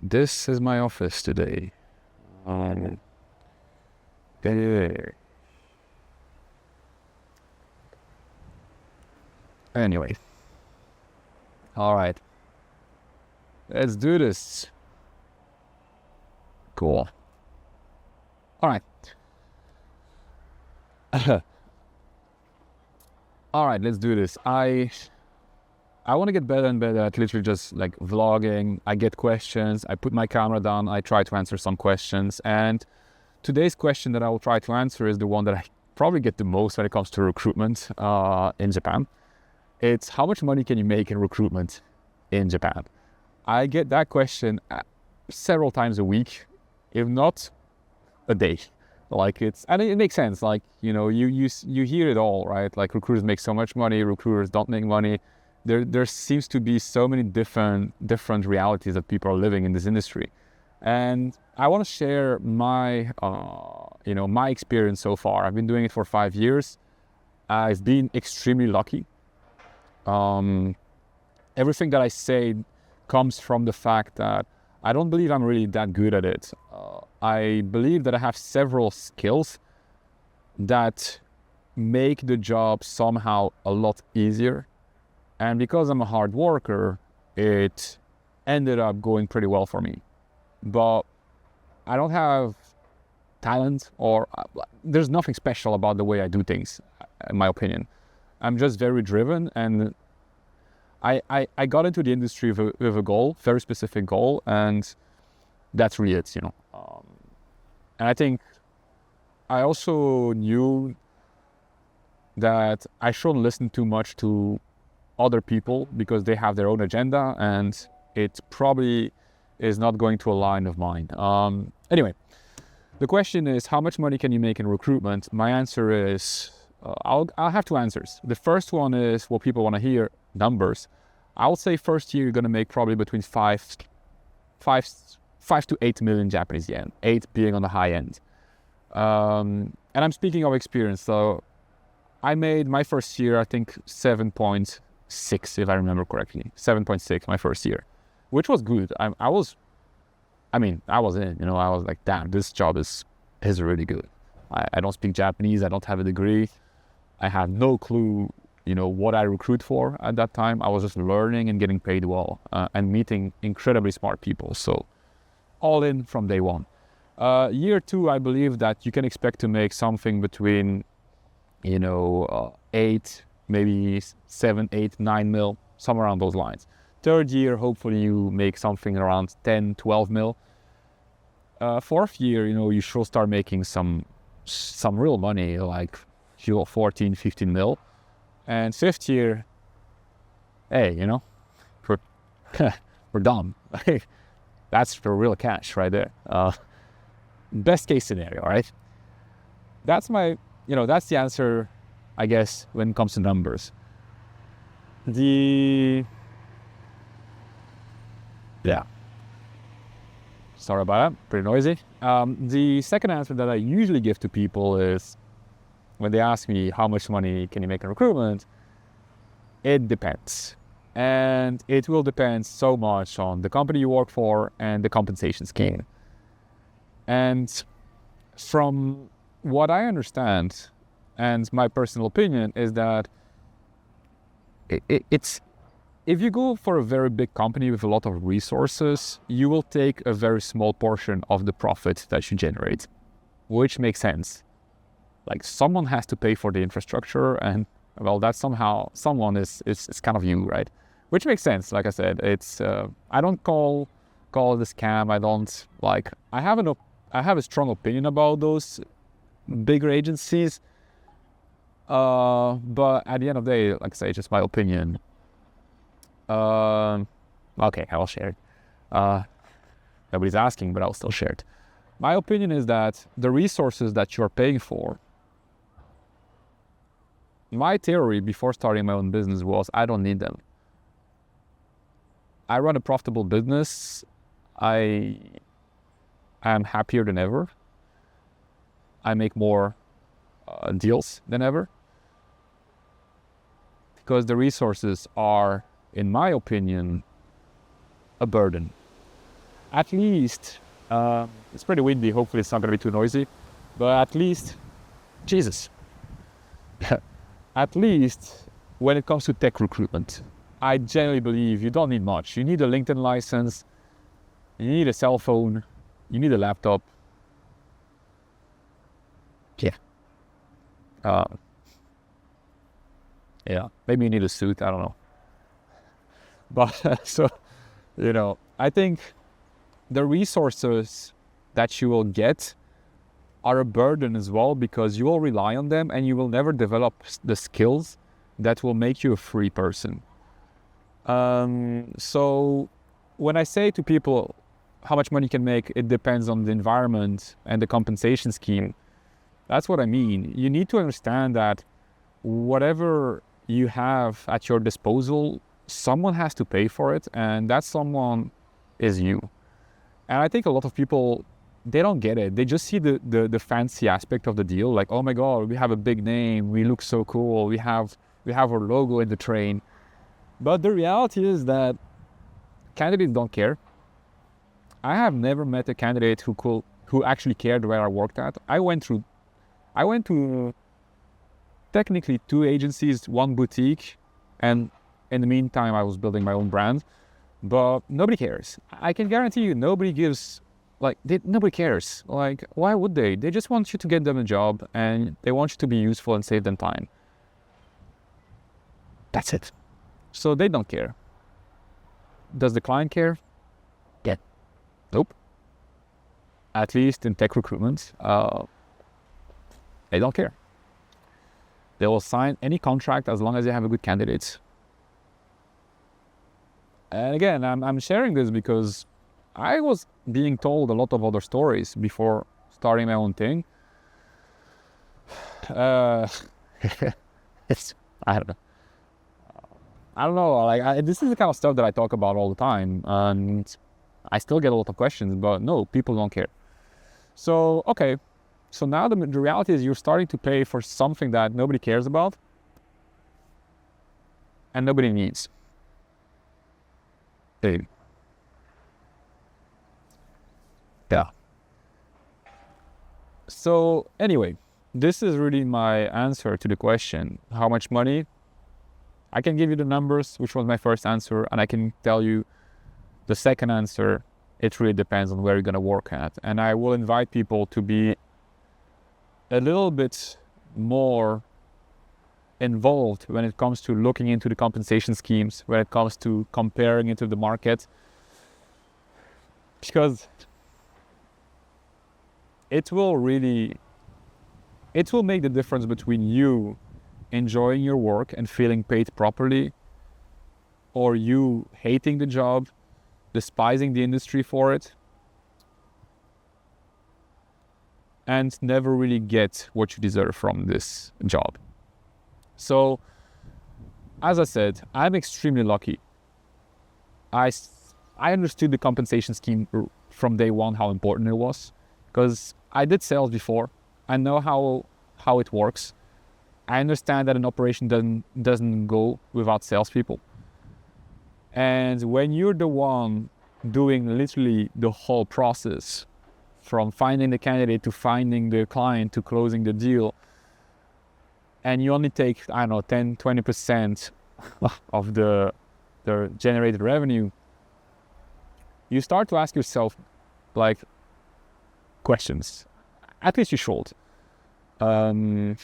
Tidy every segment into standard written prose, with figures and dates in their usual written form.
This is my office today. Okay. Anyway. All right. Let's do this. Cool. All right. All right, let's do this. I want to get better and better at literally just like vlogging. I get questions. I put my camera down. I try to answer some questions. And today's question that I will try to answer is the one that I probably get the most when it comes to recruitment in Japan. It's how much money can you make in recruitment in Japan? I get that question several times a week, if not a day. Like and it makes sense. Like, you know, you hear it all, right? Like recruiters make so much money, recruiters don't make money. There seems to be so many different realities that people are living in this industry. And I want to share my, my experience so far. I've been doing it for 5 years. I've been extremely lucky. Everything that I say comes from the fact that I don't believe I'm really that good at it. I believe that I have several skills that make the job somehow a lot easier. And because I'm a hard worker, it ended up going pretty well for me. But I don't have talent or there's nothing special about the way I do things, in my opinion. I'm just very driven, and I got into the industry with a goal, very specific goal, and that's really it, you know. And I think I also knew that I shouldn't listen too much to other people because they have their own agenda, and it probably is not going to align with mine. Anyway, the question is, how much money can you make in recruitment? My answer is, I'll have two answers. The first one is what people want to hear, numbers. I would say first year you're going to make probably between 5 to 8 million Japanese yen, 8 being on the high end. And I'm speaking of experience. So I made my first year, I think 7.6, if I remember correctly, 7.6 my first year, which was good. I was in, I was like, damn, this job is really good. I don't speak Japanese. I don't have a degree. I have no clue, what I recruit for at that time. I was just learning and getting paid well and meeting incredibly smart people. So all in from day one. Year two, I believe that you can expect to make something between, 8, maybe 7, 8, 9 mil, somewhere around those lines. Third year, hopefully you make something around 10, 12 mil. Fourth year, you should start making some real money, like 14, 15 mil. And fifth year, hey, we're done. That's the real cash right there. Best case scenario, right? That's that's the answer, I guess, when it comes to numbers. Sorry about that, pretty noisy. The second answer that I usually give to people is, when they ask me how much money can you make in recruitment, it depends. And it will depend so much on the company you work for and the compensation scheme. And from what I understand, and my personal opinion, is that it's if you go for a very big company with a lot of resources, you will take a very small portion of the profit that you generate, which makes sense. Like, someone has to pay for the infrastructure, and well, that's someone is kind of you, right? Which makes sense. Like I said, it's I don't call it a scam. I don't like. I have a strong opinion about those bigger agencies. But at the end of the day, like I say, it's just my opinion. Okay, I'll share it. Nobody's asking, but I'll still share it. My opinion is that the resources that you're paying for, my theory before starting my own business was, I don't need them. I run a profitable business. I am happier than ever. I make more deals than ever. Because the resources are, in my opinion, a burden. at least, it's pretty windy, hopefully it's not going to be too noisy, but at least, Jesus, at least when it comes to tech recruitment, I genuinely believe you don't need much. You need a LinkedIn license, you need a cell phone, you need a laptop. Yeah. Maybe you need a suit, I don't know. But so, I think the resources that you will get are a burden as well, because you will rely on them and you will never develop the skills that will make you a free person. So when I say to people how much money you can make, it depends on the environment and the compensation scheme. That's what I mean. You need to understand that whatever you have at your disposal, someone has to pay for it, and that someone is you. And I think a lot of people, they don't get it. They just see the fancy aspect of the deal, like, oh my God, we have a big name, we look so cool, we have our logo in the train. But the reality is that candidates don't care. I have never met a candidate who actually cared where I worked at. I went to technically 2 agencies, 1 boutique, and in the meantime I was building my own brand. But nobody cares. I can guarantee you, nobody cares. Like, why would they? They just want you to get them a job, and they want you to be useful and save them time. That's it. So they don't care. Does the client care? Yeah. Nope. At least in tech recruitment, they don't care. They will sign any contract as long as they have a good candidate. And again, I'm sharing this because I was being told a lot of other stories before starting my own thing. I don't know. Like, this is the kind of stuff that I talk about all the time, and I still get a lot of questions. But no, people don't care. So okay, so now the reality is you're starting to pay for something that nobody cares about and nobody needs. Hey. Yeah. So anyway, this is really my answer to the question, how much money? I can give you the numbers, which was my first answer, and I can tell you the second answer. It really depends on where you're going to work at. And I will invite people to be a little bit more involved when it comes to looking into the compensation schemes, when it comes to comparing into the market, because it will make the difference between you enjoying your work and feeling paid properly, or you hating the job, despising the industry for it, and never really get what you deserve from this job. So, as I said, I'm extremely lucky. I understood the compensation scheme from day one, how important it was, because I did sales before. I know how it works. I understand that an operation doesn't go without salespeople. And when you're the one doing literally the whole process, from finding the candidate to finding the client to closing the deal, and you only take, 10, 20% of the generated revenue, you start to ask yourself, like, questions. At least you should. I'm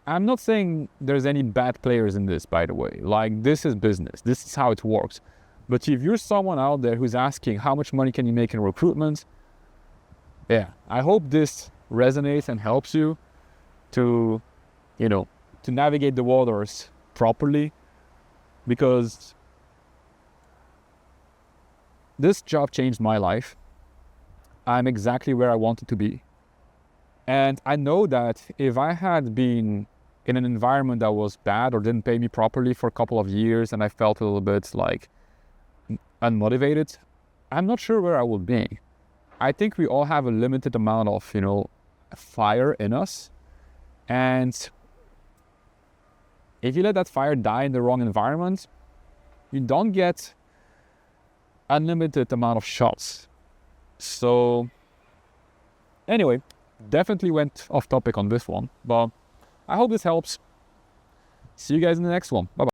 not saying there's any bad players in this, by the way. Like, this is business. This is how it works. But if you're someone out there who's asking how much money can you make in recruitment, I hope this resonates and helps you to navigate the waters properly, because this job changed my life. I'm exactly where I wanted to be. And I know that if I had been in an environment that was bad or didn't pay me properly for a couple of years and I felt a little bit like unmotivated, I'm not sure where I would be. I think we all have a limited amount of, fire in us. And if you let that fire die in the wrong environment, you don't get unlimited amount of shots. So anyway, definitely went off topic on this one, but I hope this helps. See you guys in the next one. Bye-bye.